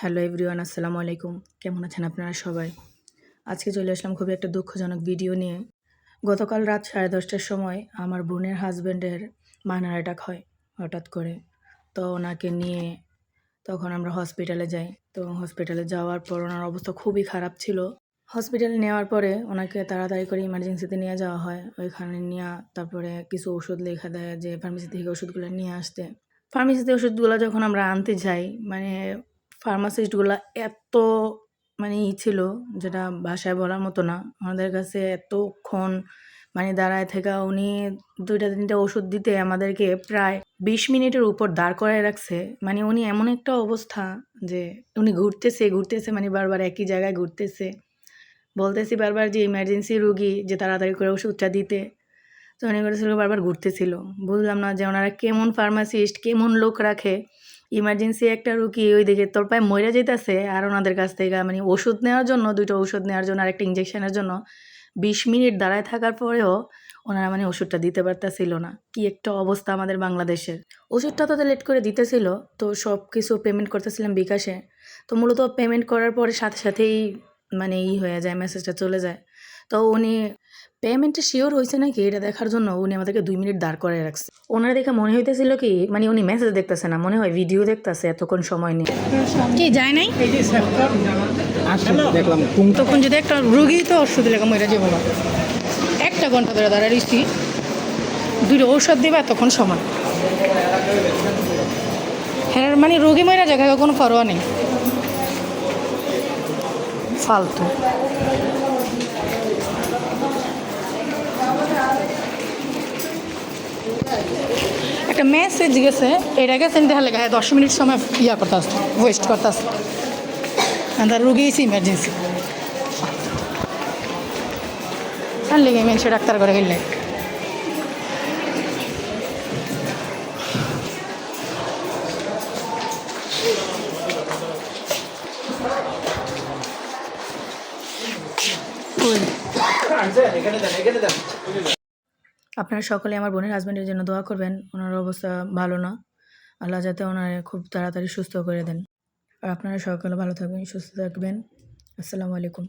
Hello everyone, আসসালামু আলাইকুম। কেমন আছেন আপনারা সবাই? আজকে চলে আসলাম খুবই একটা দুঃখজনক ভিডিও নিয়ে। গতকাল রাত 10:30টার সময় আমার বোনের হাজব্যান্ডের মাইনর অ্যাটাক হয় হঠাৎ করে। তো ওনাকে নিয়ে তখন আমরা হসপিটালে যাই। তো হসপিটালে যাওয়ার পর ওনার অবস্থা খুবই খারাপ ছিল। হসপিটালে নেওয়ার পরে ওনাকে তাড়াতাড়ি করে ইমার্জেন্সিতে নিয়ে যাওয়া হয়। ওইখানে নিয়ে তারপরে কিছু ওষুধ লেখা দেয় যে ফার্মেসি থেকে ওষুধগুলো নিয়ে আসতে। ফার্মেসিতে ওষুধগুলো যখন আমরা আনতে যাই, মানে ফার্মাসিস্টগুলা এত ছিল, যেটা ভাষায় বলার মতো না। আমাদের কাছে এতক্ষণ দাঁড়ায় থেকে উনি ২টা-৩টা ওষুধ দিতে আমাদেরকে প্রায় ২০ মিনিটের উপর দাঁড় করায় রাখছে। উনি এমন একটা অবস্থা যে উনি ঘুরতেছে বারবার একই জায়গায় ঘুরতেছে। বলতেছি বারবার যে ইমার্জেন্সি রুগী, যে তাড়াতাড়ি করে ওষুধটা দিতে। তো উনি করেছিল বারবার ঘুরতেছিল। বুঝলাম না যে ওনারা কেমন ফার্মাসিস্ট, কেমন লোক রাখে। ইমার্জেন্সি একটা রুগী ওইদিকে তলপায় মইরা যাইতাছে, আর ওনাদের কাছ থেকে ওষুধ নেওয়ার জন্য, ২টা ওষুধ নেওয়ার জন্য আর একটা ইঞ্জেকশনের জন্য ২০ মিনিট দাঁড়ায় থাকার পরেও ওনারা ওষুধটা দিতে পারতাছিল না। কি একটা অবস্থা আমাদের বাংলাদেশের। ওষুধটা তো লেট করে দিতেছিল, তো সব কিছু পেমেন্ট করতেছিলাম বিকাশে। তো মূলত পেমেন্ট করার পরে সাথে সাথেই হয়ে যায়, মেসেজটা চলে যায়। তো উনি পেমেন্টটা শিওর হয়েছে নাকি এটা দেখার জন্য উনি আমাদেরকে ২ মিনিট দাঁড় করায় রাখছে। ওনারা দেখে মনে হইতেছিল কি উনি মেসেজ দেখতেছে না, মনে হয় ভিডিও দেখতেছে এতক্ষণ সময় নিয়ে। কি যায় নাই দেখলাম তখন যদি একটা রুগী তো ওষুধ লেখা মরে যাবো না। 1 ঘন্টা ধরে দাঁড়াইছি, 2টা ঔষধ দিবা তখন সমান। হ্যাঁ রুগী মরা জায়গায় কোনো পরোয়া নেই, ফালতু। একটা মেসেজ গেছে, এটা গেছে দেখা লেখা 10 মিনিট সময় করতে আসছে, ওয়েস্ট করতে আসছে। তার রুগী এসে ইমার্জেন্সি আর লেগে মেনছে ডাক্তার করে গেলে। আপনারা সকলে আমার বোনের হাজব্যান্ডের জন্য দোয়া করবেন। ওনার অবস্থা ভালো না, আল্লাহ যাতে ওনার খুব তাড়াতাড়ি সুস্থ করে দেন। আর আপনারা সকলে ভালো থাকবেন, সুস্থ থাকবেন। আসসালামু আলাইকুম।